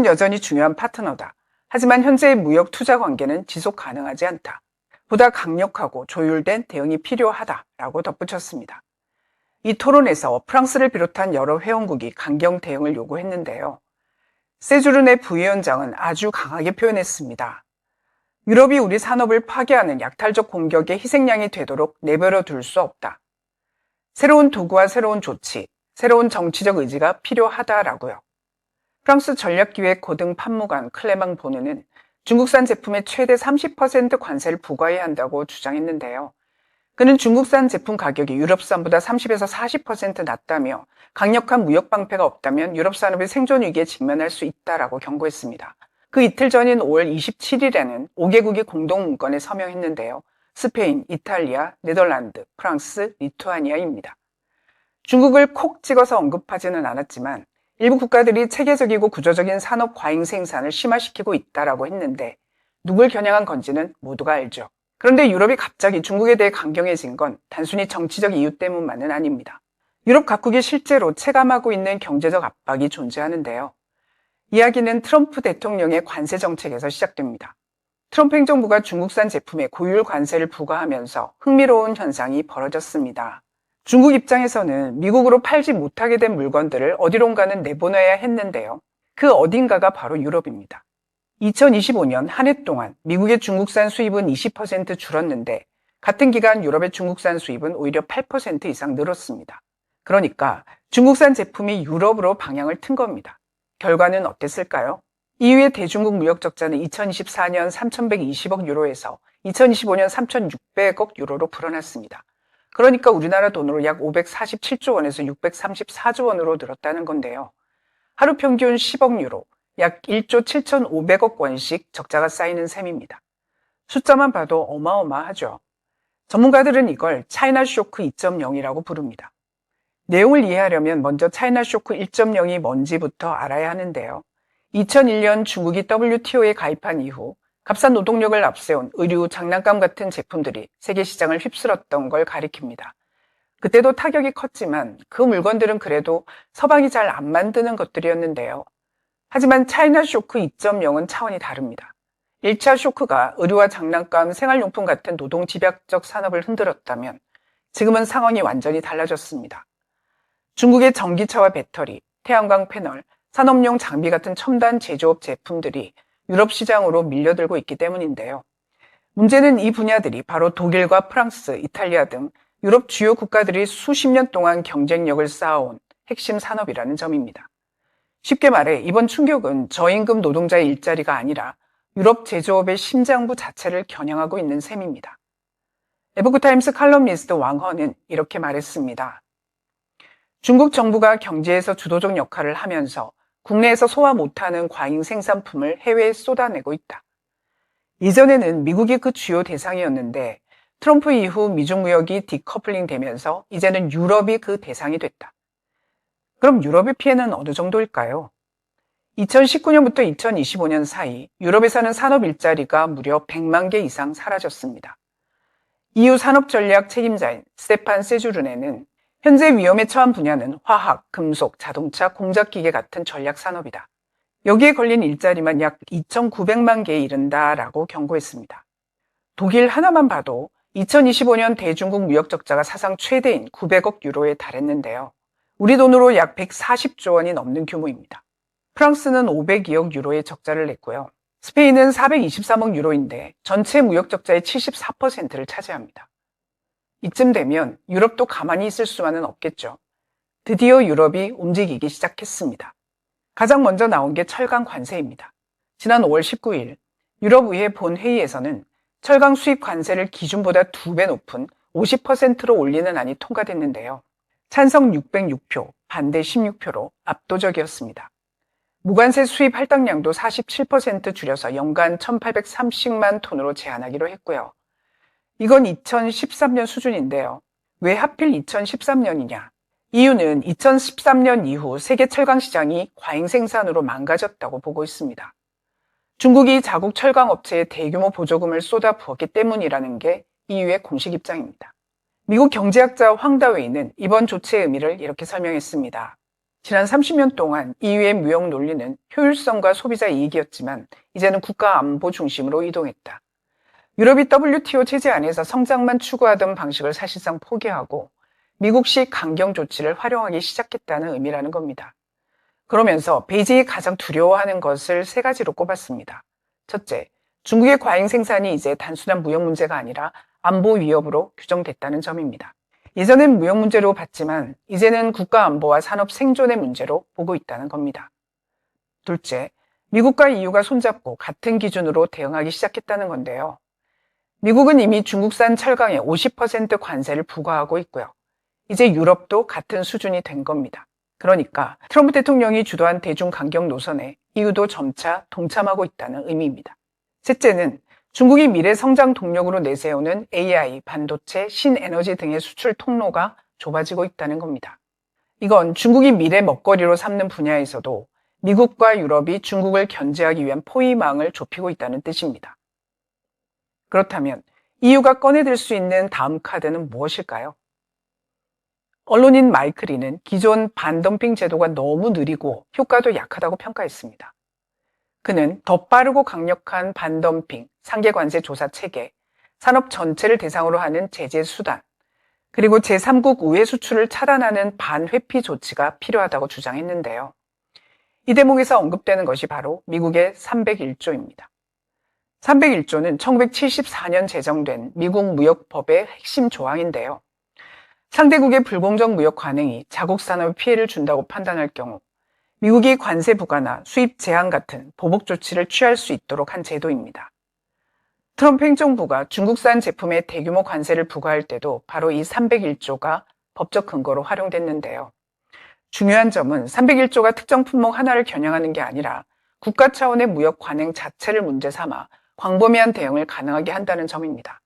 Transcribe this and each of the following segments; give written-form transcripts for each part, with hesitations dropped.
여전히 중요한 파트너다. 하지만 현재의 무역 투자 관계는 지속 가능하지 않다. 보다 강력하고 조율된 대응이 필요하다라고 덧붙였습니다. 이 토론에서 프랑스를 비롯한 여러 회원국이 강경 대응을 요구했는데요. 세주르네 부위원장은 아주 강하게 표현했습니다. 유럽이 우리 산업을 파괴하는 약탈적 공격의 희생양이 되도록 내버려 둘 수 없다. 새로운 도구와 새로운 조치, 새로운 정치적 의지가 필요하다라고요. 프랑스 전략기획 고등 판무관 클레망 보느는 중국산 제품에 최대 30% 관세를 부과해야 한다고 주장했는데요. 그는 중국산 제품 가격이 유럽산보다 30에서 40% 낮다며 강력한 무역 방패가 없다면 유럽 산업이 생존 위기에 직면할 수 있다라고 경고했습니다. 그 이틀 전인 5월 27일에는 5개국이 공동 문건에 서명했는데요. 스페인, 이탈리아, 네덜란드, 프랑스, 리투아니아입니다. 중국을 콕 찍어서 언급하지는 않았지만 일부 국가들이 체계적이고 구조적인 산업 과잉 생산을 심화시키고 있다라고 했는데 누굴 겨냥한 건지는 모두가 알죠. 그런데 유럽이 갑자기 중국에 대해 강경해진 건 단순히 정치적 이유 때문만은 아닙니다. 유럽 각국이 실제로 체감하고 있는 경제적 압박이 존재하는데요. 이야기는 트럼프 대통령의 관세 정책에서 시작됩니다. 트럼프 행정부가 중국산 제품에 고율 관세를 부과하면서 흥미로운 현상이 벌어졌습니다. 중국 입장에서는 미국으로 팔지 못하게 된 물건들을 어디론가는 내보내야 했는데요. 그 어딘가가 바로 유럽입니다. 2025년 한 해 동안 미국의 중국산 수입은 20% 줄었는데 같은 기간 유럽의 중국산 수입은 오히려 8% 이상 늘었습니다. 그러니까 중국산 제품이 유럽으로 방향을 튼 겁니다. 결과는 어땠을까요? EU의 대중국 무역 적자는 2024년 3,120억 유로에서 2025년 3,600억 유로로 불어났습니다. 그러니까 우리나라 돈으로 약 547조 원에서 634조 원으로 늘었다는 건데요. 하루 평균 10억 유로, 약 1조 7,500억 원씩 적자가 쌓이는 셈입니다. 숫자만 봐도 어마어마하죠. 전문가들은 이걸 차이나 쇼크 2.0이라고 부릅니다. 내용을 이해하려면 먼저 차이나 쇼크 1.0이 뭔지부터 알아야 하는데요. 2001년 중국이 WTO에 가입한 이후 값싼 노동력을 앞세운 의류, 장난감 같은 제품들이 세계 시장을 휩쓸었던 걸 가리킵니다. 그때도 타격이 컸지만 그 물건들은 그래도 서방이 잘 안 만드는 것들이었는데요. 하지만 차이나 쇼크 2.0은 차원이 다릅니다. 1차 쇼크가 의류와 장난감, 생활용품 같은 노동 집약적 산업을 흔들었다면 지금은 상황이 완전히 달라졌습니다. 중국의 전기차와 배터리, 태양광 패널, 산업용 장비 같은 첨단 제조업 제품들이 유럽 시장으로 밀려들고 있기 때문인데요. 문제는 이 분야들이 바로 독일과 프랑스, 이탈리아 등 유럽 주요 국가들이 수십 년 동안 경쟁력을 쌓아온 핵심 산업이라는 점입니다. 쉽게 말해 이번 충격은 저임금 노동자의 일자리가 아니라 유럽 제조업의 심장부 자체를 겨냥하고 있는 셈입니다. 에po크타임스 칼럼니스트 왕허는 이렇게 말했습니다. 중국 정부가 경제에서 주도적 역할을 하면서 국내에서 소화 못하는 과잉 생산품을 해외에 쏟아내고 있다. 이전에는 미국이 그 주요 대상이었는데 트럼프 이후 미중 무역이 디커플링 되면서 이제는 유럽이 그 대상이 됐다. 그럼 유럽의 피해는 어느 정도일까요? 2019년부터 2025년 사이 유럽에서는 산업 일자리가 무려 100만 개 이상 사라졌습니다. EU 산업전략 책임자인 스테판 세주르네는 현재 위험에 처한 분야는 화학, 금속, 자동차, 공작기계 같은 전략 산업이다. 여기에 걸린 일자리만 약 2,900만 개에 이른다라고 경고했습니다. 독일 하나만 봐도 2025년 대중국 무역 적자가 사상 최대인 900억 유로에 달했는데요. 우리 돈으로 약 140조 원이 넘는 규모입니다. 프랑스는 502억 유로의 적자를 냈고요. 스페인은 423억 유로인데 전체 무역 적자의 74%를 차지합니다. 이쯤 되면 유럽도 가만히 있을 수만은 없겠죠. 드디어 유럽이 움직이기 시작했습니다. 가장 먼저 나온 게 철강 관세입니다. 지난 5월 19일 유럽의회 본회의에서는 철강 수입 관세를 기준보다 2배 높은 50%로 올리는 안이 통과됐는데요. 찬성 606표, 반대 16표로 압도적이었습니다. 무관세 수입 할당량도 47% 줄여서 연간 1,830만 톤으로 제한하기로 했고요. 이건 2013년 수준인데요. 왜 하필 2013년이냐? 이유는 2013년 이후 세계 철강 시장이 과잉 생산으로 망가졌다고 보고 있습니다. 중국이 자국 철강 업체에 대규모 보조금을 쏟아부었기 때문이라는 게 EU의 공식 입장입니다. 미국 경제학자 황다웨이는 이번 조치의 의미를 이렇게 설명했습니다. 지난 30년 동안 EU의 무역 논리는 효율성과 소비자 이익이었지만 이제는 국가 안보 중심으로 이동했다. 유럽이 WTO 체제 안에서 성장만 추구하던 방식을 사실상 포기하고 미국식 강경 조치를 활용하기 시작했다는 의미라는 겁니다. 그러면서 베이징이 가장 두려워하는 것을 세 가지로 꼽았습니다. 첫째, 중국의 과잉 생산이 이제 단순한 무역 문제가 아니라 안보 위협으로 규정됐다는 점입니다. 예전엔 무역 문제로 봤지만 이제는 국가 안보와 산업 생존의 문제로 보고 있다는 겁니다. 둘째, 미국과 EU가 손잡고 같은 기준으로 대응하기 시작했다는 건데요. 미국은 이미 중국산 철강에 50% 관세를 부과하고 있고요. 이제 유럽도 같은 수준이 된 겁니다. 그러니까 트럼프 대통령이 주도한 대중 강경 노선에 EU도 점차 동참하고 있다는 의미입니다. 셋째는 중국이 미래 성장 동력으로 내세우는 AI, 반도체, 신에너지 등의 수출 통로가 좁아지고 있다는 겁니다. 이건 중국이 미래 먹거리로 삼는 분야에서도 미국과 유럽이 중국을 견제하기 위한 포위망을 좁히고 있다는 뜻입니다. 그렇다면 EU가 꺼내들 수 있는 다음 카드는 무엇일까요? 언론인 마이클 리는 기존 반덤핑 제도가 너무 느리고 효과도 약하다고 평가했습니다. 그는 더 빠르고 강력한 반덤핑, 상계관세 조사 체계, 산업 전체를 대상으로 하는 제재 수단, 그리고 제3국 우회 수출을 차단하는 반회피 조치가 필요하다고 주장했는데요. 이 대목에서 언급되는 것이 바로 미국의 301조입니다. 301조는 1974년 제정된 미국 무역법의 핵심 조항인데요. 상대국의 불공정 무역 관행이 자국 산업에 피해를 준다고 판단할 경우 미국이 관세 부과나 수입 제한 같은 보복 조치를 취할 수 있도록 한 제도입니다. 트럼프 행정부가 중국산 제품에 대규모 관세를 부과할 때도 바로 이 301조가 법적 근거로 활용됐는데요. 중요한 점은 301조가 특정 품목 하나를 겨냥하는 게 아니라 국가 차원의 무역 관행 자체를 문제 삼아 광범위한 대응을 가능하게 한다는 점입니다.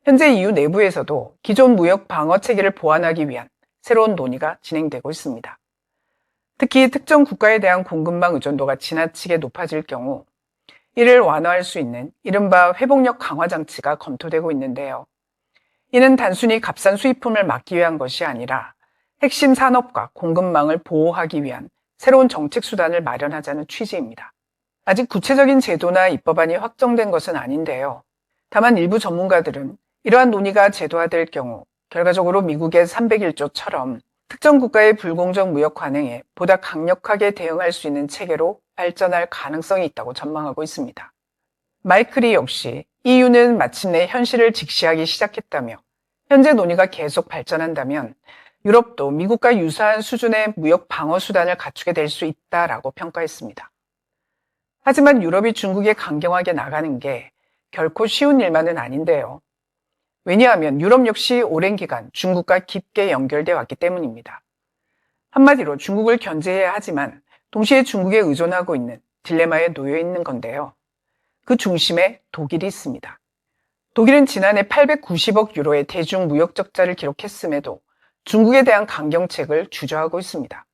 현재 EU 내부에서도 기존 무역 방어 체계를 보완하기 위한 새로운 논의가 진행되고 있습니다. 특히 특정 국가에 대한 공급망 의존도가 지나치게 높아질 경우 이를 완화할 수 있는 이른바 회복력 강화 장치가 검토되고 있는데요. 이는 단순히 값싼 수입품을 막기 위한 것이 아니라 핵심 산업과 공급망을 보호하기 위한 새로운 정책 수단을 마련하자는 취지입니다. 아직 구체적인 제도나 입법안이 확정된 것은 아닌데요. 다만 일부 전문가들은 이러한 논의가 제도화될 경우 결과적으로 미국의 301조처럼 특정 국가의 불공정 무역 관행에 보다 강력하게 대응할 수 있는 체계로 발전할 가능성이 있다고 전망하고 있습니다. 마이클 리 역시 EU는 마침내 현실을 직시하기 시작했다며 현재 논의가 계속 발전한다면 유럽도 미국과 유사한 수준의 무역 방어 수단을 갖추게 될 수 있다라고 평가했습니다. 하지만 유럽이 중국에 강경하게 나가는 게 결코 쉬운 일만은 아닌데요. 왜냐하면 유럽 역시 오랜 기간 중국과 깊게 연결돼 왔기 때문입니다. 한마디로 중국을 견제해야 하지만 동시에 중국에 의존하고 있는 딜레마에 놓여 있는 건데요. 그 중심에 독일이 있습니다. 독일은 지난해 890억 유로의 대중 무역 적자를 기록했음에도 중국에 대한 강경책을 주저하고 있습니다.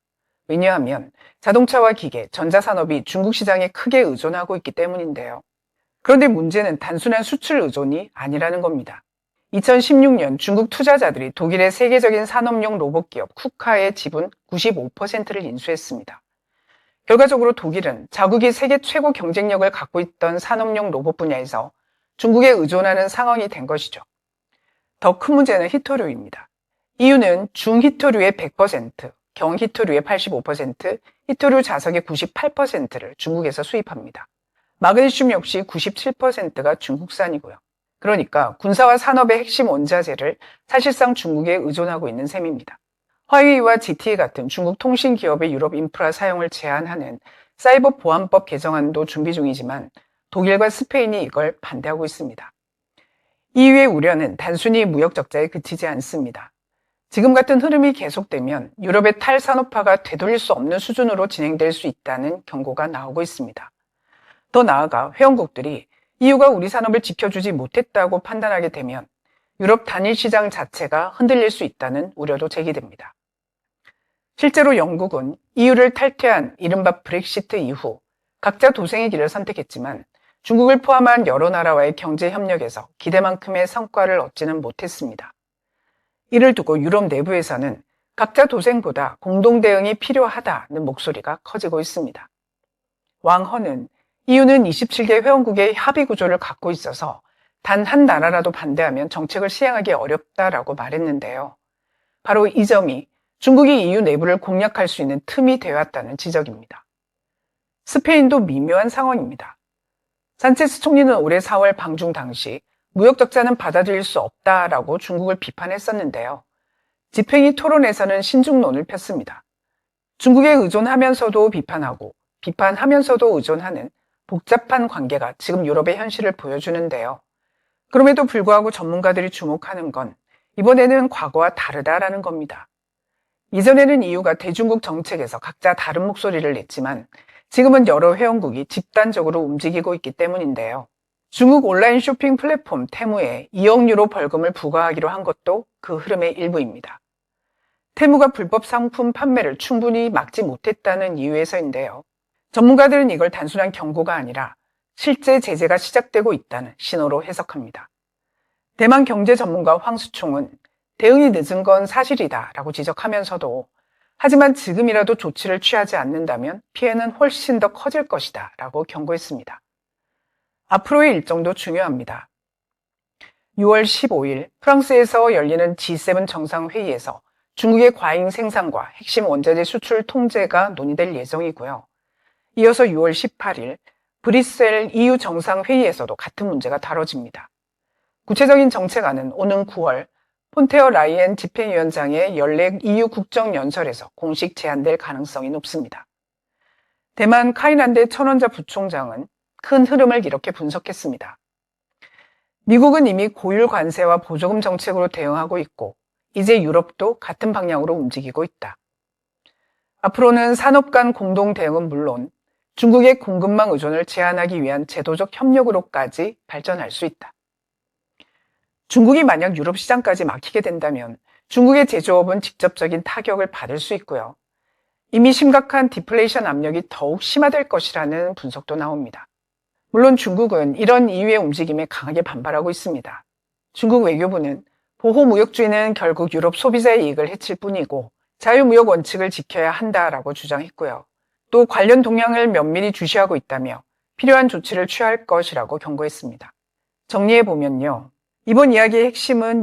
왜냐하면 자동차와 기계, 전자산업이 중국 시장에 크게 의존하고 있기 때문인데요. 그런데 문제는 단순한 수출 의존이 아니라는 겁니다. 2016년 중국 투자자들이 독일의 세계적인 산업용 로봇 기업 쿠카의 지분 95%를 인수했습니다. 결과적으로 독일은 자국이 세계 최고 경쟁력을 갖고 있던 산업용 로봇 분야에서 중국에 의존하는 상황이 된 것이죠. 더 큰 문제는 히토류입니다. EU는 중히토류의 100%, 경히토류의 85%, 히토류 자석의 98%를 중국에서 수입합니다. 마그네슘 역시 97%가 중국산이고요. 그러니까 군사와 산업의 핵심 원자재를 사실상 중국에 의존하고 있는 셈입니다. 화웨이와 ZTE 같은 중국 통신 기업의 유럽 인프라 사용을 제한하는 사이버 보안법 개정안도 준비 중이지만 독일과 스페인이 이걸 반대하고 있습니다. EU의 우려는 단순히 무역 적자에 그치지 않습니다. 지금 같은 흐름이 계속되면 유럽의 탈산업화가 되돌릴 수 없는 수준으로 진행될 수 있다는 경고가 나오고 있습니다. 더 나아가 회원국들이 EU가 우리 산업을 지켜주지 못했다고 판단하게 되면 유럽 단일 시장 자체가 흔들릴 수 있다는 우려도 제기됩니다. 실제로 영국은 EU를 탈퇴한 이른바 브렉시트 이후 각자 도생의 길을 선택했지만 중국을 포함한 여러 나라와의 경제 협력에서 기대만큼의 성과를 얻지는 못했습니다. 이를 두고 유럽 내부에서는 각자 도생보다 공동 대응이 필요하다는 목소리가 커지고 있습니다. 왕허는 EU는 27개 회원국의 합의 구조를 갖고 있어서 단 한 나라라도 반대하면 정책을 시행하기 어렵다라고 말했는데요. 바로 이 점이 중국이 EU 내부를 공략할 수 있는 틈이 되어왔다는 지적입니다. 스페인도 미묘한 상황입니다. 산체스 총리는 올해 4월 방중 당시 무역 적자는 받아들일 수 없다라고 중국을 비판했었는데요. 집행위 토론에서는 신중론을 폈습니다. 중국에 의존하면서도 비판하고 비판하면서도 의존하는 복잡한 관계가 지금 유럽의 현실을 보여주는데요. 그럼에도 불구하고 전문가들이 주목하는 건 이번에는 과거와 다르다라는 겁니다. 이전에는 EU가 대중국 정책에서 각자 다른 목소리를 냈지만 지금은 여러 회원국이 집단적으로 움직이고 있기 때문인데요. 중국 온라인 쇼핑 플랫폼 테무에 2억 유로 벌금을 부과하기로 한 것도 그 흐름의 일부입니다. 테무가 불법 상품 판매를 충분히 막지 못했다는 이유에서인데요. 전문가들은 이걸 단순한 경고가 아니라 실제 제재가 시작되고 있다는 신호로 해석합니다. 대만 경제 전문가 황수총은 대응이 늦은 건 사실이다라고 지적하면서도 하지만 지금이라도 조치를 취하지 않는다면 피해는 훨씬 더 커질 것이다 라고 경고했습니다. 앞으로의 일정도 중요합니다. 6월 15일 프랑스에서 열리는 G7 정상회의에서 중국의 과잉 생산과 핵심 원자재 수출 통제가 논의될 예정이고요. 이어서 6월 18일 브뤼셀 EU 정상회의에서도 같은 문제가 다뤄집니다. 구체적인 정책안은 오는 9월 폰테어 라이엔 집행위원장의 연례 EU 국정연설에서 공식 제안될 가능성이 높습니다. 대만 카이난데 천원자 부총장은 큰 흐름을 이렇게 분석했습니다. 미국은 이미 고율 관세와 보조금 정책으로 대응하고 있고 이제 유럽도 같은 방향으로 움직이고 있다. 앞으로는 산업 간 공동 대응은 물론 중국의 공급망 의존을 제한하기 위한 제도적 협력으로까지 발전할 수 있다. 중국이 만약 유럽 시장까지 막히게 된다면 중국의 제조업은 직접적인 타격을 받을 수 있고요. 이미 심각한 디플레이션 압력이 더욱 심화될 것이라는 분석도 나옵니다. 물론 중국은 이런 EU의 움직임에 강하게 반발하고 있습니다. 중국 외교부는 보호무역주의는 결국 유럽 소비자의 이익을 해칠 뿐이고 자유무역 원칙을 지켜야 한다라고 주장했고요. 또 관련 동향을 면밀히 주시하고 있다며 필요한 조치를 취할 것이라고 경고했습니다. 정리해보면요. 이번 이야기의 핵심은